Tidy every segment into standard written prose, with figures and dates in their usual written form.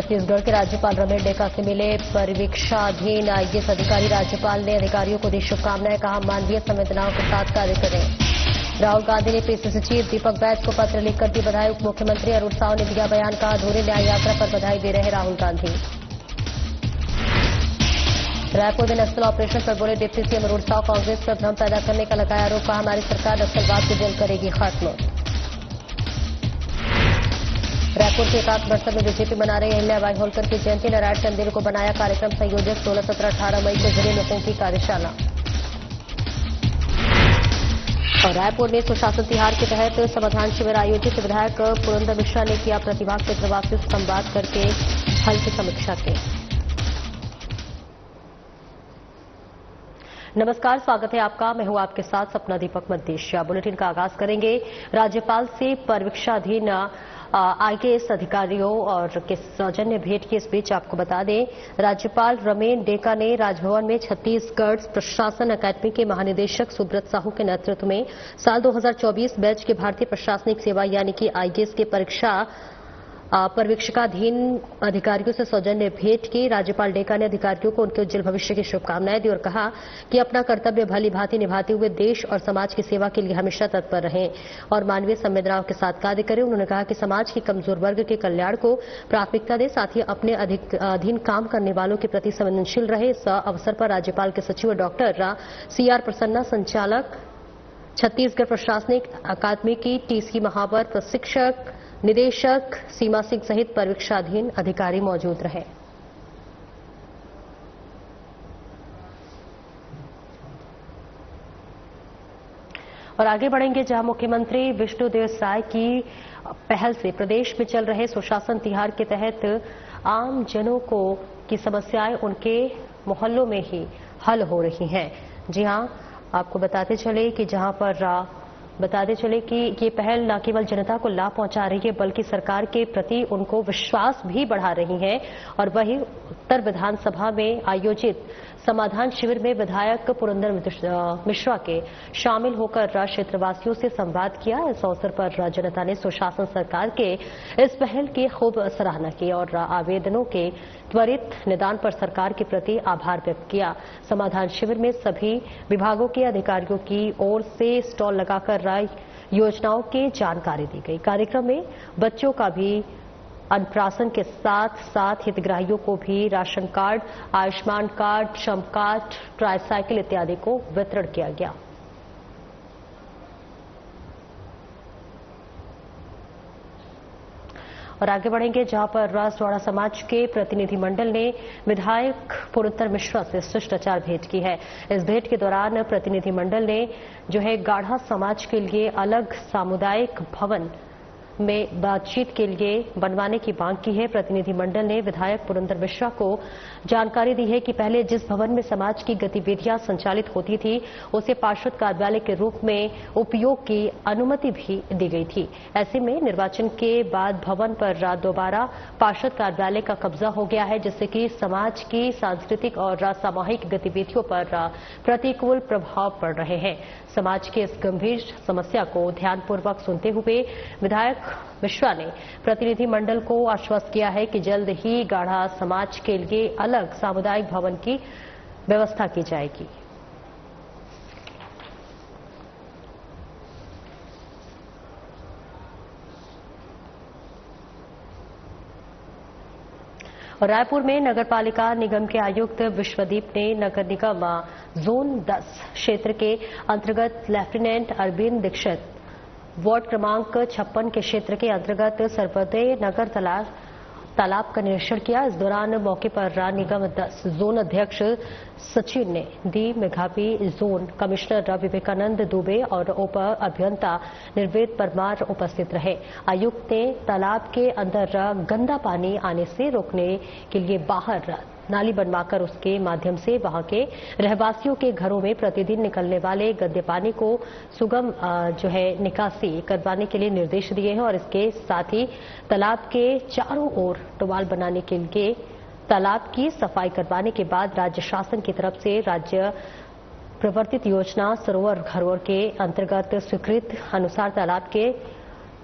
छत्तीसगढ़ के राज्यपाल रमेश डेका से मिले परिवीक्षाधीन आईएएस अधिकारी। राज्यपाल ने अधिकारियों को दी शुभकामनाएं, कहा मानवीय संवेदनाओं के साथ कार्य करें। राहुल गांधी ने पीसीसी चीफ दीपक बैज को पत्र लिखकर दी बधाई। उप मुख्यमंत्री अरुण साव ने दिया बयान, कहा अधूरी न्याय यात्रा पर बधाई दे रहे राहुल गांधी। रायपुर में नक्सल ऑपरेशन पर बोले डिप्टी सीएम अरुण साव, कांग्रेस पर भ्रम पैदा करने का लगाया आरोप, कहा हमारी सरकार नक्सलवाद को जल्द करेगी खत्म। रायपुर के एकात्म परिसर में बीजेपी मना रही अहिल्याबाई होलकर की जयंती। नारायण चंदेल को बनाया कार्यक्रम संयोजक। 16, 17, 18 मई को जिले में होगी कार्यशाला। और रायपुर में सुशासन तिहार के तहत समाधान शिविर आयोजित। विधायक पुरंदर मिश्रा ने किया प्रतिभाग के प्रवासियों से संवाद करके हल की समीक्षा की। नमस्कार, स्वागत है आपका। मैं हूं आपके साथ सपना दीपक मद्देशिया। बुलेटिन का आगाज करेंगे राज्यपाल से परिवीक्षाधीन आईएएस अधिकारियों और के सौजन्य भेंट की। इस बीच आपको बता दें, राज्यपाल रमेश डेका ने राजभवन में छत्तीसगढ़ प्रशासन अकादमी के महानिदेशक सुब्रत साहू के नेतृत्व में साल 2024 बैच के भारतीय प्रशासनिक सेवा यानी कि आईएएस के परीक्षा परिवीक्षाधीन अधिकारियों से सौजन्य भेंट की। राज्यपाल डेका ने अधिकारियों को उनके उज्जवल भविष्य की शुभकामनाएं दी और कहा कि अपना कर्तव्य भली भांति निभाते हुए देश और समाज की सेवा के लिए हमेशा तत्पर रहें और मानवीय संवेदनाओं के साथ कार्य करें। उन्होंने कहा कि समाज के कमजोर वर्ग के कल्याण को प्राथमिकता दें, साथ ही अपने अधीन काम करने वालों के प्रति संवेदनशील रहे। इस अवसर पर राज्यपाल के सचिव डॉक्टर सीआर प्रसन्ना, संचालक छत्तीसगढ़ प्रशासनिक अकादमी की टीसी महावर, प्रशिक्षक निदेशक सीमा सिंह सहित परिवीक्षाधीन अधिकारी मौजूद रहे। और आगे बढ़ेंगे जहां मुख्यमंत्री विष्णुदेव साय की पहल से प्रदेश में चल रहे सुशासन तिहार के तहत आम जनों की समस्याएं उनके मोहल्लों में ही हल हो रही हैं। जी हां, आपको बताते चले कि ये पहल न केवल जनता को लाभ पहुंचा रही है बल्कि सरकार के प्रति उनको विश्वास भी बढ़ा रही है। और वहीं उत्तर विधानसभा में आयोजित समाधान शिविर में विधायक पुरंदर मिश्रा के शामिल होकर क्षेत्रवासियों से संवाद किया। इस अवसर पर जनता ने सुशासन सरकार के इस पहल की खूब सराहना की और आवेदनों के त्वरित निदान पर सरकार के प्रति आभार व्यक्त किया। समाधान शिविर में सभी विभागों के अधिकारियों की ओर से स्टॉल लगाकर योजनाओं की जानकारी दी गई। कार्यक्रम में बच्चों का भी अन्नप्राशन के साथ साथ हितग्राहियों को भी राशन कार्ड, आयुष्मान कार्ड, श्रम कार्ड, ट्राईसाइकिल इत्यादि को वितरण किया गया। और आगे बढ़ेंगे जहां पर राजवाड़ा समाज के प्रतिनिधिमंडल ने विधायक पुरंदर मिश्रा से शिष्टाचार भेंट की है। इस भेंट के दौरान प्रतिनिधिमंडल ने गाढ़ा समाज के लिए अलग सामुदायिक भवन में बातचीत के लिए बनवाने की मांग की है। प्रतिनिधिमंडल ने विधायक पुरंदर मिश्रा को जानकारी दी है कि पहले जिस भवन में समाज की गतिविधियां संचालित होती थी उसे पार्षद कार्यालय के रूप में उपयोग की अनुमति भी दी गई थी। ऐसे में निर्वाचन के बाद भवन पर दोबारा पार्षद कार्यालय का कब्जा हो गया है, जिससे कि समाज की सांस्कृतिक और सामूहिक गतिविधियों पर प्रतिकूल प्रभाव पड़ रहे हैं। समाज की इस गंभीर समस्या को ध्यानपूर्वक सुनते हुए विधायक मिश्रा ने प्रतिनिधिमंडल को आश्वस्त किया है कि जल्द ही गाढ़ा समाज के लिए अलग सामुदायिक भवन की व्यवस्था की जाएगी। और रायपुर में नगरपालिका निगम के आयुक्त विश्वदीप ने नगर निगम जोन 10 क्षेत्र के अंतर्गत लेफ्टिनेंट अरविंद दीक्षित, वार्ड क्रमांक 56 के क्षेत्र के अंतर्गत सर्वोदय नगर तालाब का निरीक्षण किया। इस दौरान मौके पर निगम 10 जोन अध्यक्ष सचिन ने दी मेघावी, जोन कमिश्नर विवेकानंद दुबे और उप अभियंता निर्वेद परमार उपस्थित रहे। आयुक्त ने तालाब के अंदर गंदा पानी आने से रोकने के लिए बाहर नाली बनवाकर उसके माध्यम से वहां के रहवासियों के घरों में प्रतिदिन निकलने वाले गंदे पानी को सुगम निकासी करवाने के लिए निर्देश दिए हैं। और इसके साथ ही तालाब के चारों ओर टोवाल बनाने के लिए तालाब की सफाई करवाने के बाद राज्य शासन की तरफ से राज्य प्रवर्तित योजना सरोवर घरों के अंतर्गत स्वीकृत अनुसार तालाब के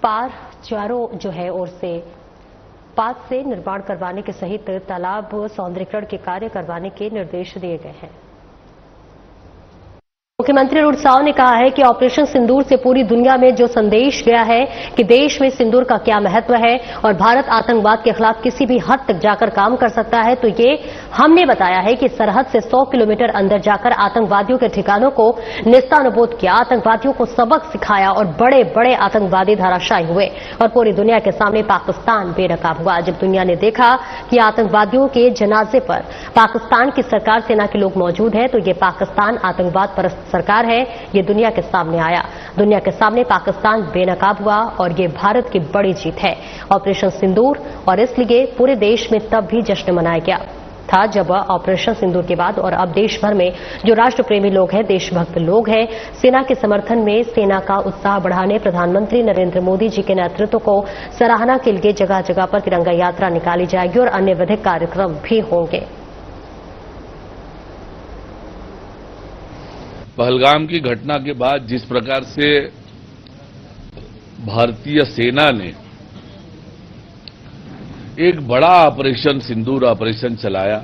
पार चारों ओर से फुटपाथ से निर्माण करवाने के सहित तालाब सौंदर्यीकरण के कार्य करवाने के निर्देश दिए गए हैं। मुख्यमंत्री अरुण साव ने कहा है कि ऑपरेशन सिंदूर से पूरी दुनिया में जो संदेश गया है कि देश में सिंदूर का क्या महत्व है और भारत आतंकवाद के खिलाफ किसी भी हद तक जाकर काम कर सकता है, तो ये हमने बताया है कि सरहद से 100 किलोमीटर अंदर जाकर आतंकवादियों के ठिकानों को निस्तानुबोध किया, आतंकवादियों को सबक सिखाया और बड़े बड़े आतंकवादी धराशायी हुए और पूरी दुनिया के सामने पाकिस्तान बेनकाब हुआ। जब दुनिया ने देखा कि आतंकवादियों के जनाजे पर पाकिस्तान की सरकार सेना के लोग मौजूद हैं, तो ये पाकिस्तान आतंकवाद परस्त सरकार है, ये दुनिया के सामने आया। दुनिया के सामने पाकिस्तान बेनकाब हुआ और ये भारत की बड़ी जीत है, ऑपरेशन सिंदूर। और इसलिए पूरे देश में तब भी जश्न मनाया गया था जब ऑपरेशन सिंदूर के बाद और अब देश भर में जो राष्ट्र प्रेमी लोग हैं, देशभक्त लोग हैं, सेना के समर्थन में सेना का उत्साह बढ़ाने प्रधानमंत्री नरेंद्र मोदी जी के नेतृत्व को सराहना के लिए जगह जगह पर तिरंगा यात्रा निकाली जाएगी और अन्य विधिक कार्यक्रम भी होंगे। पहलगाम की घटना के बाद जिस प्रकार से भारतीय सेना ने एक बड़ा ऑपरेशन सिंदूर ऑपरेशन चलाया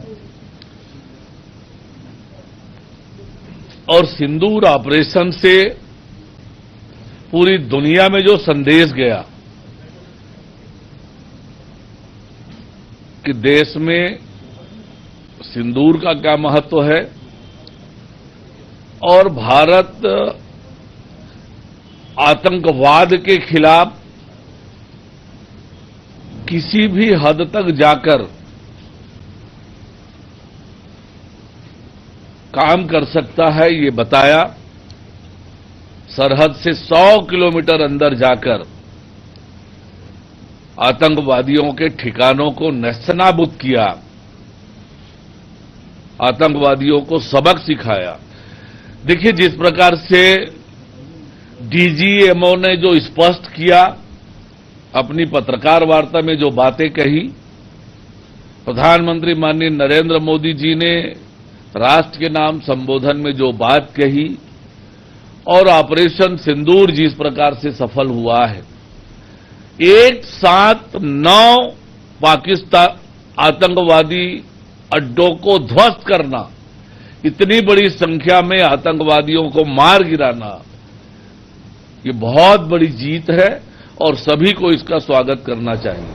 और सिंदूर ऑपरेशन से पूरी दुनिया में जो संदेश गया कि देश में सिंदूर का क्या महत्व है और भारत आतंकवाद के खिलाफ किसी भी हद तक जाकर काम कर सकता है, ये बताया। सरहद से 100 किलोमीटर अंदर जाकर आतंकवादियों के ठिकानों को नेस्तनाबूद किया, आतंकवादियों को सबक सिखाया। देखिए, जिस प्रकार से डीजीएमओ ने जो स्पष्ट किया, अपनी पत्रकार वार्ता में जो बातें कही, प्रधानमंत्री माननीय नरेंद्र मोदी जी ने राष्ट्र के नाम संबोधन में जो बात कही और ऑपरेशन सिंदूर जिस प्रकार से सफल हुआ है, एक साथ 9 पाकिस्तान आतंकवादी अड्डों को ध्वस्त करना, इतनी बड़ी संख्या में आतंकवादियों को मार गिराना, ये बहुत बड़ी जीत है और सभी को इसका स्वागत करना चाहिए।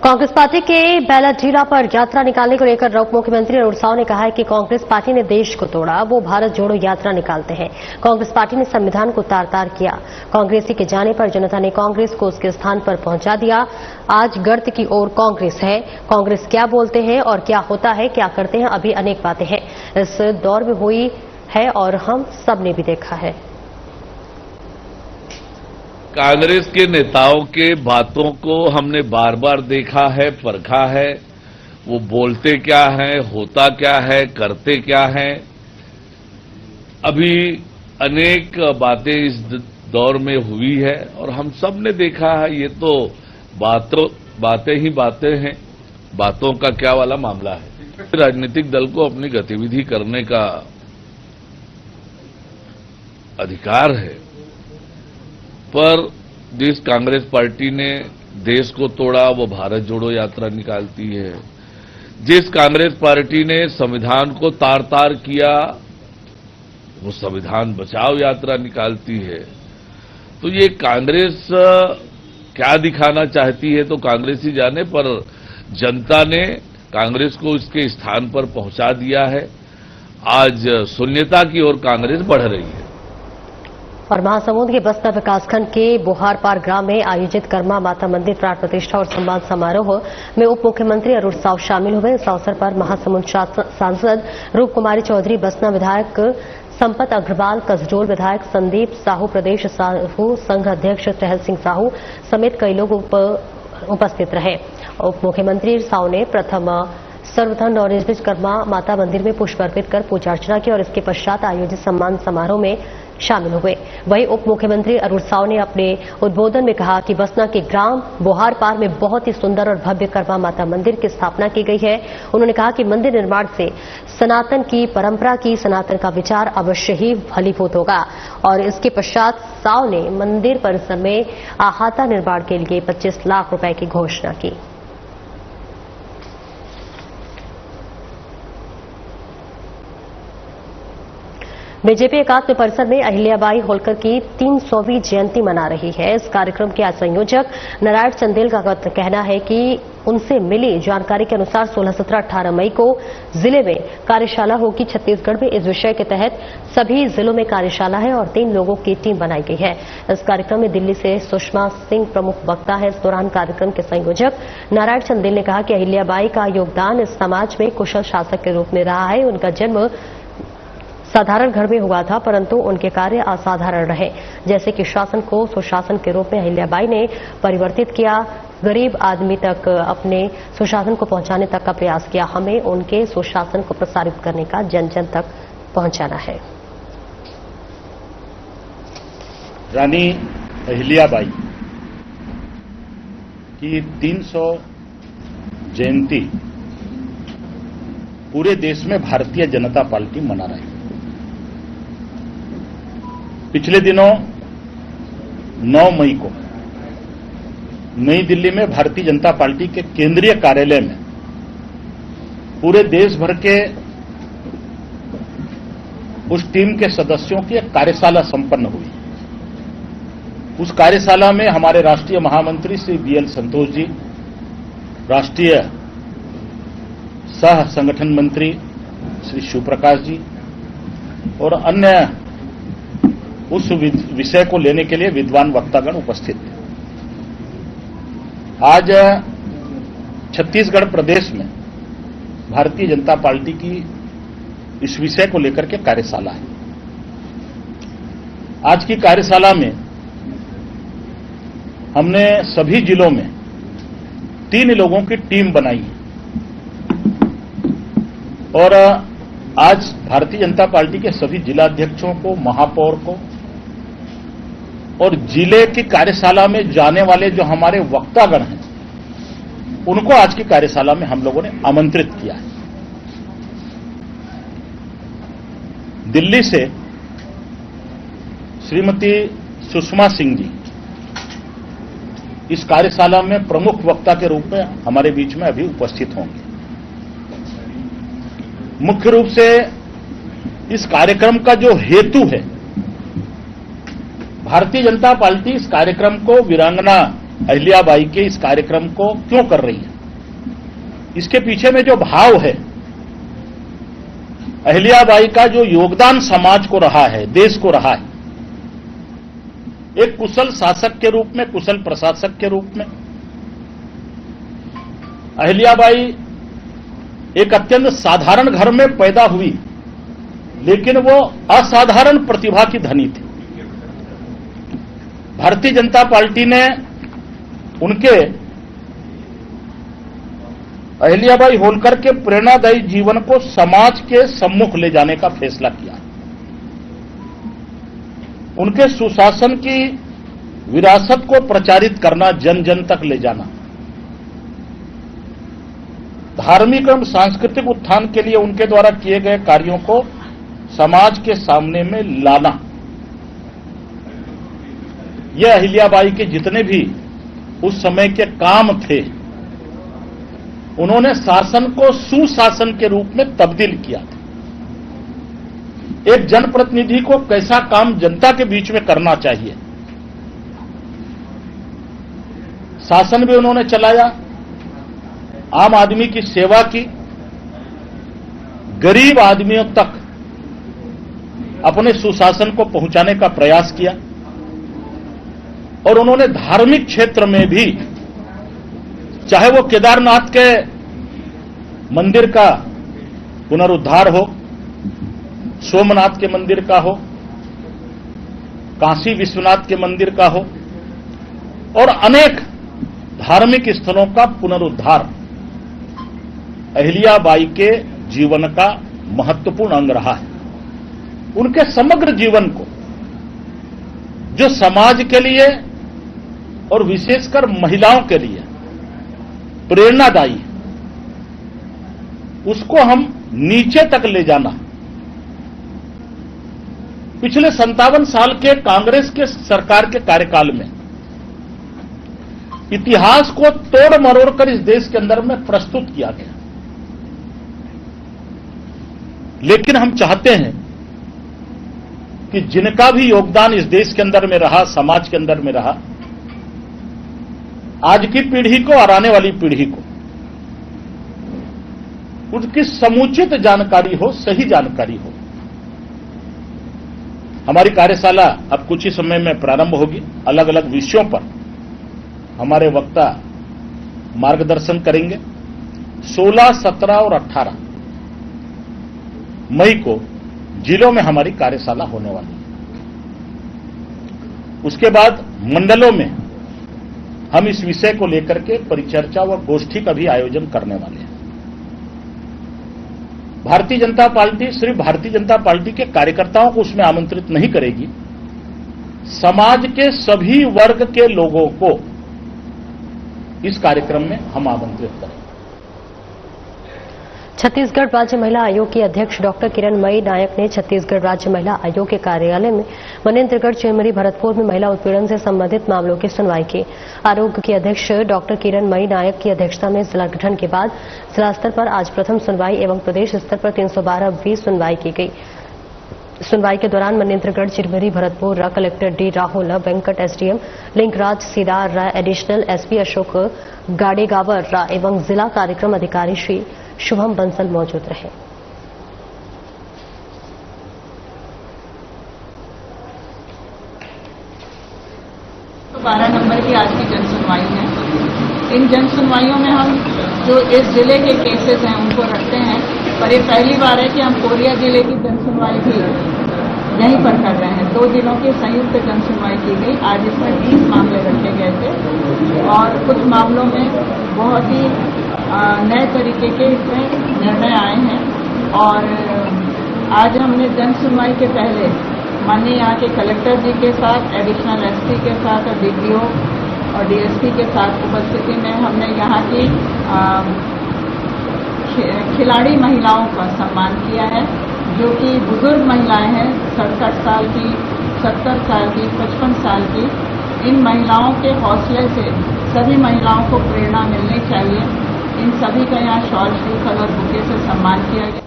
कांग्रेस पार्टी के बैलाडीला पर यात्रा निकालने को लेकर उप मुख्यमंत्री अरुण साव ने कहा है कि कांग्रेस पार्टी ने देश को तोड़ा, वो भारत जोड़ो यात्रा निकालते हैं। कांग्रेस पार्टी ने संविधान को तार-तार किया, कांग्रेसी के जाने पर जनता ने कांग्रेस को उसके स्थान पर पहुंचा दिया। आज गर्त की ओर कांग्रेस है। कांग्रेस क्या बोलते हैं और क्या होता है, क्या करते हैं, अभी अनेक बातें हैं इस दौर में हुई है और हम सब ने भी देखा है। कांग्रेस के नेताओं के बातों को हमने बार बार देखा है, परखा है, वो बोलते क्या हैं, होता क्या है, करते क्या हैं। अभी अनेक बातें इस दौर में हुई है और हम सब ने देखा है। ये तो बातें ही बातें हैं, बातों का क्या वाला मामला है। राजनीतिक दल को अपनी गतिविधि करने का अधिकार है, पर जिस कांग्रेस पार्टी ने देश को तोड़ा वो भारत जोड़ो यात्रा निकालती है। जिस कांग्रेस पार्टी ने संविधान को तार-तार किया वो संविधान बचाओ यात्रा निकालती है। तो ये कांग्रेस क्या दिखाना चाहती है तो कांग्रेस ही जाने, पर जनता ने कांग्रेस को इसके स्थान पर पहुंचा दिया है। आज शून्यता की ओर कांग्रेस बढ़ रही है। और महासमुंद के बसना विकासखंड के बुहारपार ग्राम में आयोजित कर्मा माता मंदिर प्राण प्रतिष्ठा और सम्मान समारोह में उप मुख्यमंत्री अरुण साव शामिल हुए। इस अवसर पर महासमुंद सांसद रूप कुमारी चौधरी, बसना विधायक संपत अग्रवाल, कसडोल विधायक संदीप साहू, प्रदेश साहू संघ अध्यक्ष टहल सिंह साहू समेत कई लोग उपस्थित रहे। उप मुख्यमंत्री साव ने प्रथम सर्वधर्म और इस बीच कर्मा माता मंदिर में पुष्प अर्पित कर पूजा अर्चना की और इसके पश्चात आयोजित सम्मान समारोह में शामिल हुए। वहीं उप मुख्यमंत्री अरुण साव ने अपने उद्बोधन में कहा कि बसना के ग्राम बोहारपार में बहुत ही सुंदर और भव्य कर्मा माता मंदिर की स्थापना की गई है। उन्होंने कहा कि मंदिर निर्माण से सनातन की परंपरा की सनातन का विचार अवश्य ही फलीभूत होगा। और इसके पश्चात साव ने मंदिर परिसर में अहाता निर्माण के लिए 25 लाख रुपए की घोषणा की। बीजेपी एकात्म परिसर में अहिल्याबाई होलकर की 300वीं जयंती मना रही है। इस कार्यक्रम के संयोजक नारायण चंदेल का कहना है कि उनसे मिली जानकारी के अनुसार 16, 17, 18 मई को जिले में कार्यशाला होगी। छत्तीसगढ़ में इस विषय के तहत सभी जिलों में कार्यशाला है और 3 लोगों की टीम बनाई गई है। इस कार्यक्रम में दिल्ली से सुषमा सिंह प्रमुख वक्ता है। इस दौरान कार्यक्रम के संयोजक नारायण चंदेल ने कहा कि अहिल्याबाई का योगदान इस समाज में कुशल शासक के रूप में रहा है। उनका जन्म साधारण घर में हुआ था, परंतु उनके कार्य असाधारण रहे, जैसे कि शासन को सुशासन के रूप में अहिल्याबाई ने परिवर्तित किया, गरीब आदमी तक अपने सुशासन को पहुंचाने तक का प्रयास किया। हमें उनके सुशासन को प्रसारित करने का जन जन तक पहुंचाना है। रानी अहिल्याबाई की 300 जयंती पूरे देश में भारतीय जनता पार्टी मना रही है। पिछले दिनों 9 मई को नई दिल्ली में भारतीय जनता पार्टी के केंद्रीय कार्यालय में पूरे देश भर के उस टीम के सदस्यों की एक कार्यशाला संपन्न हुई। उस कार्यशाला में हमारे राष्ट्रीय महामंत्री श्री BL संतोष जी, राष्ट्रीय सह संगठन मंत्री श्री शिवप्रकाश जी और अन्य उस विषय को लेने के लिए विद्वान वक्तागण उपस्थित थे। आज छत्तीसगढ़ प्रदेश में भारतीय जनता पार्टी की इस विषय को लेकर के कार्यशाला है। आज की कार्यशाला में हमने सभी जिलों में 3 लोगों की टीम बनाई है और आज भारतीय जनता पार्टी के सभी जिलाध्यक्षों को, महापौर को और जिले की कार्यशाला में जाने वाले जो हमारे वक्तागण हैं उनको आज की कार्यशाला में हम लोगों ने आमंत्रित किया है। दिल्ली से श्रीमती सुषमा सिंह जी इस कार्यशाला में प्रमुख वक्ता के रूप में हमारे बीच में अभी उपस्थित होंगे। मुख्य रूप से इस कार्यक्रम का जो हेतु है, भारतीय जनता पार्टी इस कार्यक्रम को वीरांगना अहिल्याबाई के इस कार्यक्रम को क्यों कर रही है, इसके पीछे में जो भाव है, अहिल्याबाई का जो योगदान समाज को रहा है, देश को रहा है, एक कुशल शासक के रूप में, कुशल प्रशासक के रूप में अहिल्याबाई एक अत्यंत साधारण घर में पैदा हुई, लेकिन वो असाधारण प्रतिभा की धनी थी। भारतीय जनता पार्टी ने उनके अहिल्याबाई होलकर के प्रेरणादायी जीवन को समाज के सम्मुख ले जाने का फैसला किया। उनके सुशासन की विरासत को प्रचारित करना, जन जन तक ले जाना, धार्मिक एवं सांस्कृतिक उत्थान के लिए उनके द्वारा किए गए कार्यों को समाज के सामने में लाना, यह अहिल्याबाई के जितने भी उस समय के काम थे, उन्होंने शासन को सुशासन के रूप में तब्दील किया था। एक जनप्रतिनिधि को कैसा काम जनता के बीच में करना चाहिए, शासन भी उन्होंने चलाया, आम आदमी की सेवा की, गरीब आदमियों तक अपने सुशासन को पहुंचाने का प्रयास किया और उन्होंने धार्मिक क्षेत्र में भी, चाहे वो केदारनाथ के मंदिर का पुनरुद्धार हो, सोमनाथ के मंदिर का हो, काशी विश्वनाथ के मंदिर का हो और अनेक धार्मिक स्थलों का पुनरुद्धार, अहिल्याबाई के जीवन का महत्वपूर्ण अंग रहा है। उनके समग्र जीवन को जो समाज के लिए और विशेषकर महिलाओं के लिए प्रेरणादायी है, उसको हम नीचे तक ले जाना। पिछले 57 साल के कांग्रेस के सरकार के कार्यकाल में इतिहास को तोड़ मरोड़ कर इस देश के अंदर में प्रस्तुत किया गया। लेकिन हम चाहते हैं कि जिनका भी योगदान इस देश के अंदर में रहा, समाज के अंदर में रहा, आज की पीढ़ी को और आने वाली पीढ़ी को उसकी समुचित जानकारी हो, सही जानकारी हो। हमारी कार्यशाला अब कुछ ही समय में प्रारंभ होगी। अलग अलग विषयों पर हमारे वक्ता मार्गदर्शन करेंगे। 16, 17 और 18 मई को जिलों में हमारी कार्यशाला होने वाली है। उसके बाद मंडलों में हम इस विषय को लेकर के परिचर्चा व गोष्ठी का भी आयोजन करने वाले हैं। भारतीय जनता पार्टी सिर्फ भारतीय जनता पार्टी के कार्यकर्ताओं को उसमें आमंत्रित नहीं करेगी, समाज के सभी वर्ग के लोगों को इस कार्यक्रम में हम आमंत्रित करेंगे। छत्तीसगढ़ राज्य महिला आयोग की अध्यक्ष डॉक्टर किरणमयी नायक ने छत्तीसगढ़ राज्य महिला आयोग के कार्यालय में मनेन्द्रगढ़, चिरमिरी, भरतपुर में महिला उत्पीड़न से संबंधित मामलों की सुनवाई की। आयोग की अध्यक्ष डॉक्टर किरणमयी नायक की अध्यक्षता में जिला गठन के बाद जिला स्तर पर आज प्रथम सुनवाई एवं प्रदेश स्तर पर 312वीं सुनवाई की गई। सुनवाई के दौरान Manendragarh, Chirmiri, Bharatpur collector D Rahul Venkat, SDM Linkraj Sidar Rai, additional SP Ashok Gadegavar Rai एवं जिला कार्यक्रम अधिकारी श्री शुभम बंसल मौजूद रहे। 12 नंबर की आज की जन सुनवाई है। इन जन सुनवाइयों में हम जो इस जिले के केसेस हैं उनको रखते हैं, पर ये पहली बार है कि हम कोरिया जिले की जन सुनवाई भी यहीं पर कर रहे हैं। 2 जिलों की संयुक्त जन सुनवाई की गई। आज इसमें 20 मामले रखे गए थे और कुछ मामलों में बहुत ही नए तरीके के इसमें निर्णय आए हैं। और आज हमने जन सुनवाई के पहले माननीय यहाँ के कलेक्टर जी के साथ, एडिशनल एसपी के साथ और डीपीओ और डीएसपी के साथ उपस्थिति में हमने यहाँ की खिलाड़ी महिलाओं का सम्मान किया है, जो कि बुजुर्ग महिलाएं हैं, 67 साल की, 70 साल की, 55 साल की। इन महिलाओं के हौसले से सभी महिलाओं को प्रेरणा मिलनी चाहिए। इन सभी का यहाँ शॉल, श्रीफल और बुके से सम्मान किया गया।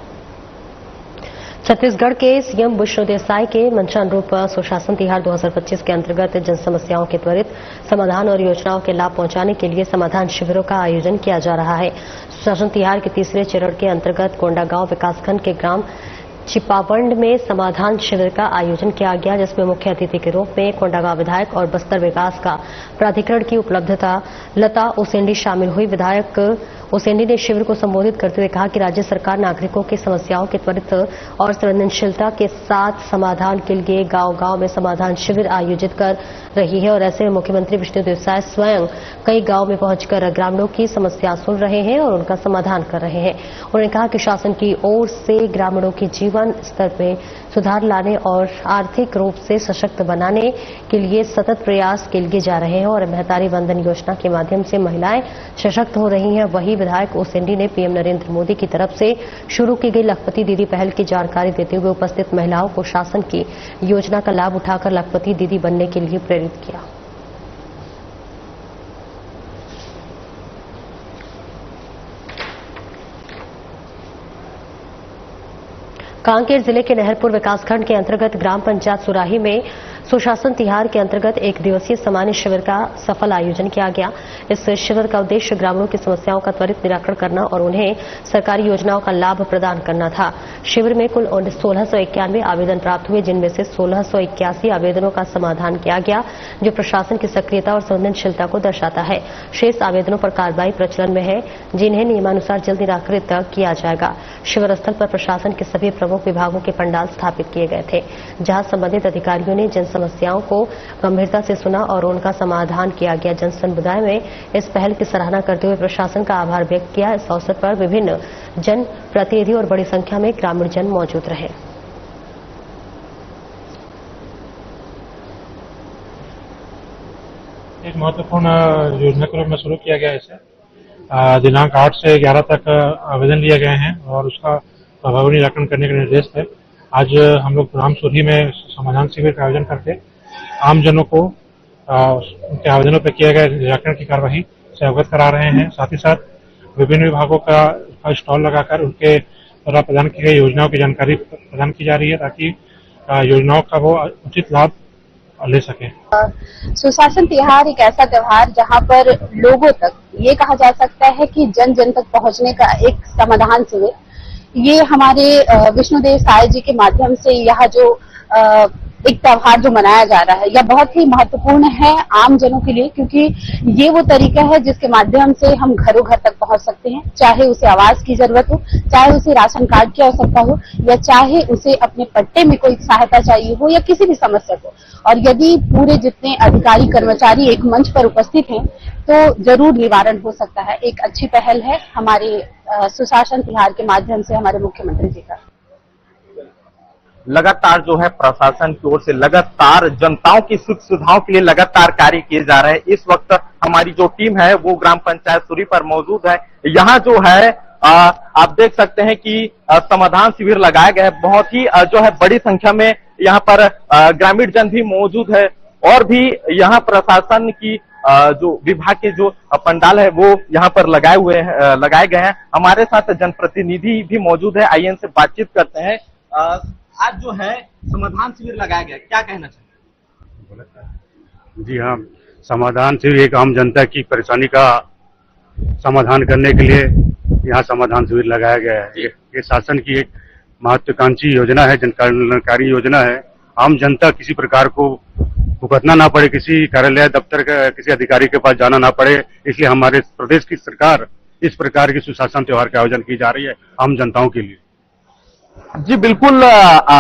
छत्तीसगढ़ के सीएम विष्णु देसाई के मंचानुरूप सुशासन तिहार 2025 के अंतर्गत जन समस्याओं के त्वरित समाधान और योजनाओं के लाभ पहुंचाने के लिए समाधान शिविरों का आयोजन किया जा रहा है। सुशासन तिहार के तीसरे चरण के अंतर्गत कोंडागांव विकासखंड के ग्राम चिपावंड में समाधान शिविर का आयोजन किया गया, जिसमें मुख्य अतिथि के रूप में कोंडागांव विधायक और बस्तर विकास का प्राधिकरण की उपलब्धता लता उसेंडी शामिल हुई। विधायक उसेंडी ने शिविर को संबोधित करते हुए कहा कि राज्य सरकार नागरिकों की समस्याओं के त्वरित और संवेदनशीलता के साथ समाधान के लिए गांव-गांव में समाधान शिविर आयोजित कर रही है और ऐसे में मुख्यमंत्री विष्णु देसाई स्वयं कई गांव में पहुंचकर ग्रामीणों की समस्या सुन रहे हैं और उनका समाधान कर रहे हैं। उन्होंने कहा कि शासन की ओर से ग्रामीणों के जीवन स्तर में सुधार लाने और आर्थिक रूप से सशक्त बनाने के लिए सतत प्रयास किए जा रहे हैं और महतारी वंदन योजना के माध्यम से महिलाएं सशक्त हो रही हैं। वहीं विधायक उसेंडी ने पीएम नरेंद्र मोदी की तरफ से शुरू की गई लखपति दीदी पहल की जानकारी देते हुए उपस्थित महिलाओं को शासन की योजना का लाभ उठाकर लखपति दीदी बनने के लिए प्रेरित किया। कांकेर जिले के नहरपुर विकासखंड के अंतर्गत ग्राम पंचायत सुराही में सुशासन तिहार के अंतर्गत 1 दिवसीय सामान्य शिविर का सफल आयोजन किया गया। इस शिविर का उद्देश्य ग्रामीणों की समस्याओं का त्वरित निराकरण करना और उन्हें सरकारी योजनाओं का लाभ प्रदान करना था। शिविर में कुल 1691 आवेदन प्राप्त हुए, जिनमें से 1681 आवेदनों का समाधान किया गया, जो प्रशासन की सक्रियता और संवेदनशीलता को दर्शाता है। शेष आवेदनों पर कार्रवाई प्रचलन में है, जिन्हें नियमानुसार जल्द निराकृत किया जाएगा। शिविर स्थल पर प्रशासन के सभी प्रमुख विभागों के पंडाल स्थापित किए गए थे, जहां संबंधित अधिकारियों ने जन समस्याओं को गंभीरता से सुना और उनका समाधान किया गया। जन समुदाय में इस पहल की सराहना करते हुए प्रशासन का आभार व्यक्त किया। इस अवसर पर विभिन्न जन प्रतिनिधि और बड़ी संख्या में ग्रामीण जन मौजूद रहे। एक महत्वपूर्ण योजना के रूप में शुरू किया गया है। इसे दिनांक 8 से 11 तक आवेदन लिए गए हैं और उसका प्रभावी निराकरण करने का निर्देश है। आज हम लोग ग्राम सुरही में समाधान शिविर का आयोजन करके आमजनों को उनके आवेदनों पर किए गए निराकरण की कार्यवाही से अवगत करा रहे हैं। साथ ही साथ विभिन्न विभागों का स्टॉल लगाकर उनके द्वारा प्रदान की गई योजनाओं की जानकारी प्रदान की जा रही है ताकि योजनाओं का वो उचित लाभ ले सके। सुशासन त्योहार एक ऐसा त्योहार जहां पर लोगों तक ये कहा जा सकता है कि जन जन तक पहुंचने का एक समाधान शिविर, ये हमारे विष्णुदेव साय जी के माध्यम से यह जो एक त्योहार जो मनाया जा रहा है यह बहुत ही महत्वपूर्ण है आम जनों के लिए, क्योंकि ये वो तरीका है जिसके माध्यम से हम घरों घर तक पहुंच सकते हैं। चाहे उसे आवास की जरूरत हो, चाहे उसे राशन कार्ड की आवश्यकता हो, या चाहे उसे अपने पट्टे में कोई सहायता चाहिए हो या किसी भी समस्या को। और यदि पूरे जितने अधिकारी कर्मचारी एक मंच पर उपस्थित हैं तो जरूर निवारण हो सकता है। एक अच्छी पहल है हमारे सुशासन त्योहार के माध्यम से हमारे मुख्यमंत्री जी का। लगातार जो है प्रशासन की ओर से लगातार जनताओं की सुख सुविधाओं के लिए लगातार कार्य किए जा रहे हैं। इस वक्त हमारी जो टीम है वो ग्राम पंचायत सुरी पर मौजूद है। यहाँ जो है आप देख सकते हैं कि समाधान शिविर लगाया गया है। बहुत ही जो है बड़ी संख्या में यहाँ पर ग्रामीण जन भी मौजूद है और भी यहाँ प्रशासन की जो विभाग के जो पंडाल है वो यहाँ पर लगाए गए हैं। हमारे साथ जनप्रतिनिधि भी मौजूद है, आइए इनसे बातचीत करते हैं। आज जो है समाधान शिविर लगाया गया, क्या कहना चाहिए? जी हाँ, समाधान शिविर एक आम जनता की परेशानी का समाधान करने के लिए यहाँ समाधान शिविर लगाया गया है। ये शासन की एक महत्वाकांक्षी योजना है, जन कल्याणकारी योजना है। आम जनता किसी प्रकार को भुगतना ना पड़े, किसी कार्यालय दफ्तर का किसी अधिकारी के पास जाना ना पड़े, इसलिए हमारे प्रदेश की सरकार इस प्रकार की सुशासन त्योहार का आयोजन की जा रही है आम जनताओं के लिए। जी बिल्कुल,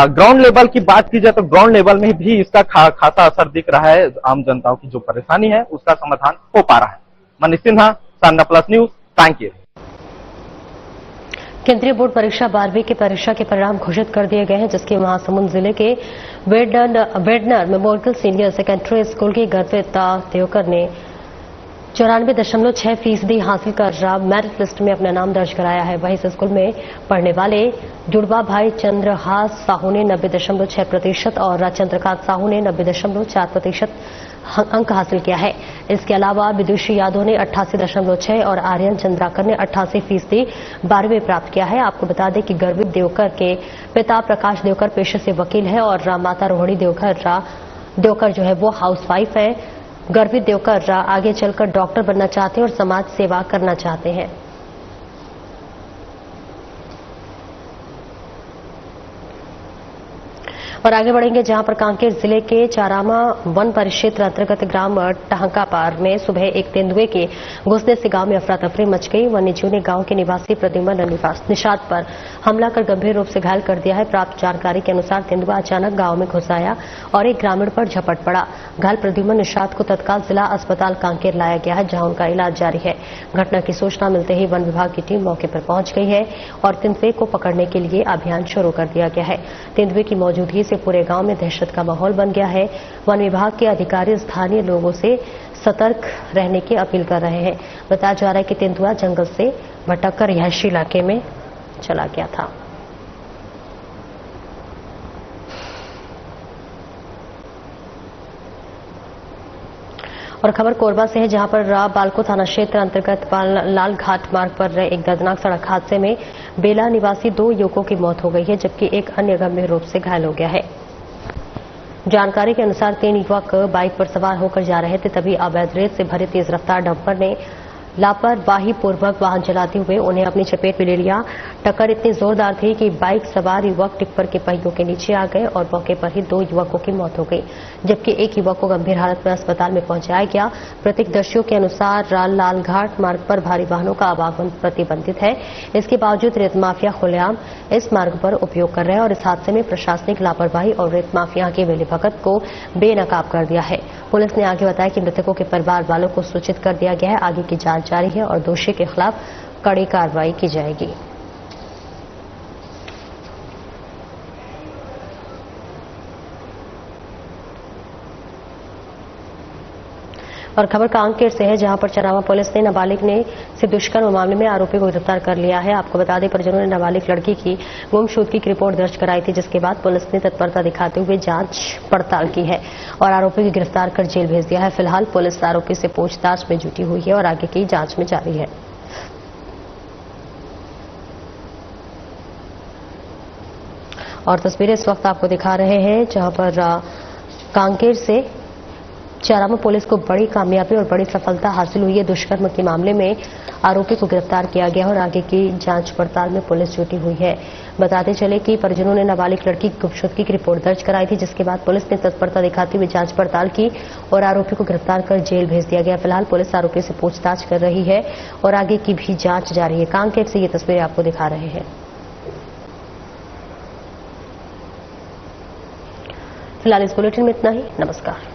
ग्राउंड लेवल की बात की जाए तो ग्राउंड लेवल में भी इसका खासा असर दिख रहा है। आम जनताओं की जो परेशानी है उसका समाधान हो पा रहा है। मनीष सिन्हा, सान्ना प्लस न्यूज, कांकेर। केंद्रीय बोर्ड परीक्षा 12वीं की परीक्षा के परिणाम घोषित कर दिए गए हैं, जिसके महासमुंद जिले के वेडनर मेमोरियल सीनियर सेकेंडरी स्कूल की गर्विता देवकर ने 94.6% हासिल कर मेरिट लिस्ट में अपना नाम दर्ज कराया है। वहीं इस स्कूल में पढ़ने वाले जुड़वा भाई चंद्रहास साहू ने 90.6% और चंद्रकांत साहू ने 90.4% अंक हासिल किया है। इसके अलावा विदुषी यादव ने 88.6 और आर्यन चंद्राकर ने 88% 12वीं प्राप्त किया है। आपको बता दें कि गर्वित देवकर के पिता प्रकाश देवकर पेशे से वकील है और माता रोहिणी देवकर जो है वो हाउसवाइफ है। गर्वित देवकर आगे चलकर डॉक्टर बनना चाहते हैं और समाज सेवा करना चाहते हैं। और आगे बढ़ेंगे जहां पर कांकेर जिले के चारामा वन परिक्षेत्र अंतर्गत ग्राम टहंकापार में सुबह एक तेंदुए के घुसने से गांव में अफरा तफरी मच गई। वन्यजीव ने गांव के निवासी प्रद्युम्न निषाद पर हमला कर गंभीर रूप से घायल कर दिया है। प्राप्त जानकारी के अनुसार तेंदुआ अचानक गांव में घुस आया और एक ग्रामीण पर झपट पड़ा। घायल प्रद्युम्न निषाद को तत्काल जिला अस्पताल कांकेर लाया गया है, जहां उनका इलाज जारी है। घटना की सूचना मिलते ही वन विभाग की टीम मौके पर पहुंच गई है और तेंदुए को पकड़ने के लिए अभियान शुरू कर दिया गया है। तेंदुए की मौजूदगी से पूरे गांव में दहशत का माहौल बन गया है। वन विभाग के अधिकारी स्थानीय लोगों से सतर्क रहने की अपील कर रहे हैं। बताया जा रहा है कि तेंदुआ जंगल से भटककर रिहायशी इलाके में चला गया था। और खबर कोरबा से है, जहां पर बालको थाना क्षेत्र अंतर्गत लाल घाट मार्ग पर एक दर्दनाक सड़क हादसे में बेला निवासी 2 युवकों की मौत हो गई है, जबकि एक अन्य गंभीर रूप से घायल हो गया है। जानकारी के अनुसार 3 युवक बाइक पर सवार होकर जा रहे थे, तभी अवैध रेत से भरे तेज रफ्तार डंपर ने लापरवाही पूर्वक वाहन चलाते हुए उन्हें अपनी चपेट में ले लिया। टक्कर इतनी जोरदार थी कि बाइक सवार युवक टिप्पर के पहियों के नीचे आ गए और मौके पर ही 2 युवकों की मौत हो गई, जबकि एक युवक को गंभीर हालत में अस्पताल में पहुंचाया गया। प्रत्यक्षदर्शियों के अनुसार लालघाट मार्ग पर भारी वाहनों का आवागमन प्रतिबंधित है। इसके बावजूद रेत माफिया खुलेआम इस मार्ग पर उपयोग कर रहे हैं और इस हादसे में प्रशासनिक लापरवाही और रेत माफिया के मिलीभगत को बेनकाब कर दिया है। पुलिस ने आगे बताया कि मृतकों के परिवार वालों को सूचित कर दिया गया है। आगे की जांच जारी है और दोषी के खिलाफ कड़ी कार्रवाई की जाएगी। और खबर कांकेर से है, जहां पर चरावा पुलिस ने नाबालिग ने से दुष्कर्म मामले में आरोपी को गिरफ्तार कर लिया है। आपको बता दें, परिजनों ने नाबालिग लड़की की गुमशुदगी की रिपोर्ट दर्ज कराई थी, जिसके बाद पुलिस ने तत्परता दिखाते हुए जांच पड़ताल की है और आरोपी को गिरफ्तार कर जेल भेज दिया है। फिलहाल पुलिस आरोपी से पूछताछ में जुटी हुई है और आगे की जांच में जारी है। और तस्वीरें इस वक्त आपको दिखा रहे हैं, जहां पर कांकेर से चारामा पुलिस को बड़ी कामयाबी और बड़ी सफलता हासिल हुई है। दुष्कर्म के मामले में आरोपी को गिरफ्तार किया गया और आगे की जांच पड़ताल में पुलिस जुटी हुई है। बताते चले कि परिजनों ने नाबालिग लड़की की गुमशुदगी की रिपोर्ट दर्ज कराई थी, जिसके बाद पुलिस ने तत्परता दिखाते हुए जांच पड़ताल की और आरोपी को गिरफ्तार कर जेल भेज दिया गया। फिलहाल पुलिस आरोपी से पूछताछ कर रही है और आगे की भी जांच जारी है। कांकेर से ये तस्वीरें आपको दिखा रहे हैं। फिलहाल इस बुलेटिन में इतना ही। नमस्कार।